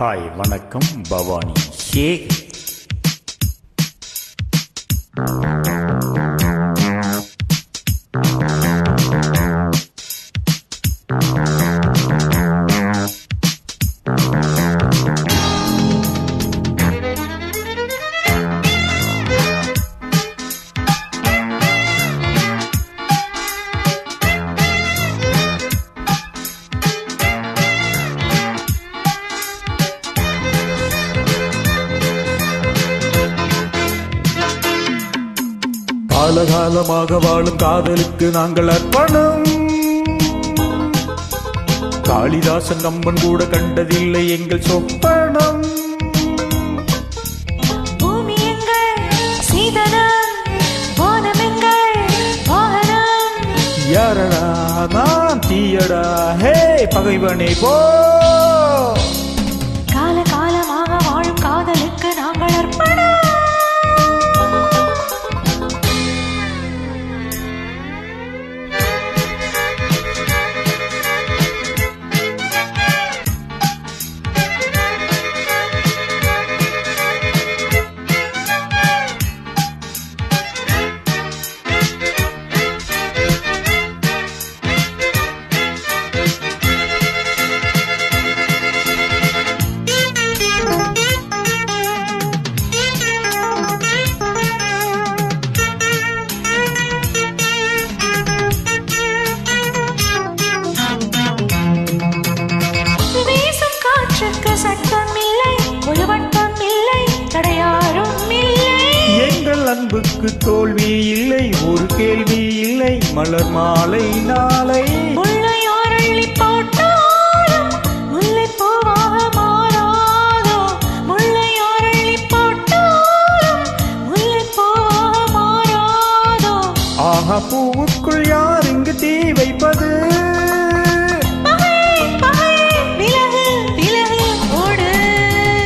Hi வணக்கம் பவானி ஷேக். காலகாலமாக வாழும் காதலுக்கு நாங்கள் அர்ப்பணம். காளிதாசன் கம்பன் கூட கண்டதில்லை எங்கள் சொப்பனம். பூமி எங்கள் சீதனம், வானம் எங்கள் வாகனம். யாரடா நான் தீயடா ஹே பகைவனே போ. காலகாலமாக வாழும் காதலுக்கு நாங்கள் அர்ப்பணம். சட்டம் இல்லை, ஒரு வட்டம் இல்லை, தடையாரும் இல்லை. எங்கள் அன்புக்கு தோல்வி இல்லை, ஒரு கேள்வி இல்லை, மலர் மாலை நாளை. முல்லையார் அள்ளி போட்டாலும் முல்லை பூவாக மாறாதோ. முல்லையார் அள்ளி போட்டாலும் முல்லை பூவாக மாறாதோ. ஆஹா பூவுக்குள் யார் இங்கு தீ வைப்பது?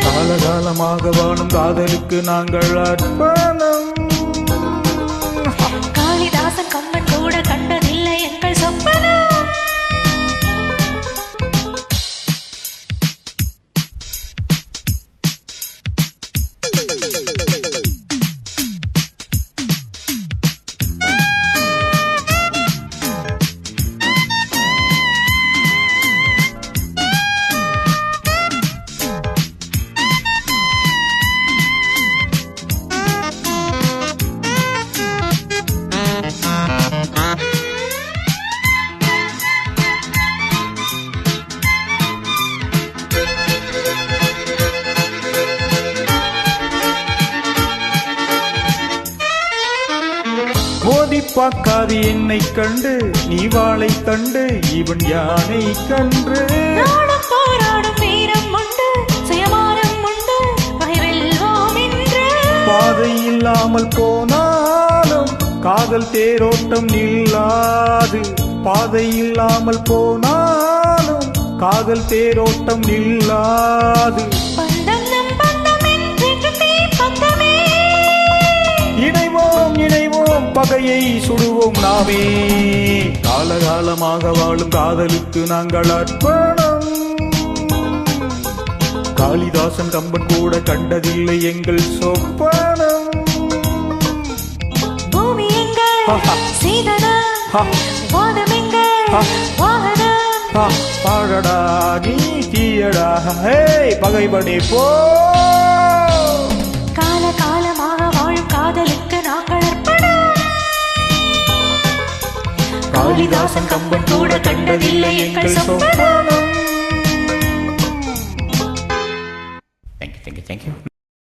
காலகாலமாக வாழும் காதலுக்கு நாங்கள் அர்ப்பணம். காளிதாசன் கம்பன் கூட கண்டதில்லை எங்கள் சொப்பனம். மோதி பார்க்காது என்னை கண்டு நீ வாழை தண்டு, இவன் யானை கன்று. போராடும் வீரம் உண்டு, சுயமானம் உண்டு, வெல்வோம் என்று. பாதை இல்லாமல் போனாலும் காதல் தேரோட்டம் நில்லாது. பாதை இல்லாமல் போனாலும் காதல் தேரோட்டம் நில்லாது. இணைவோம் பகையை சுடுவோம் நாமே. காலகாலமாக வாழும் காதலுக்கு நாங்கள் அர்ப்பணம். காளிதாசன் கம்பன் கூட கண்டதில்லை எங்கள் சொப்பனம். பூமி எங்கள் சீதனம், வானம் எங்கள் வாகனம். பாழடா நீ தீயடா ஹே பகைவனே போ. காலகாலமாக வாழும் காதலுக்கு நாங்கள் அர்ப்பணம். காளிதாசன் கம்பன் கூட கண்டதில்லை எங்கள் சொப்பனம். Thank you.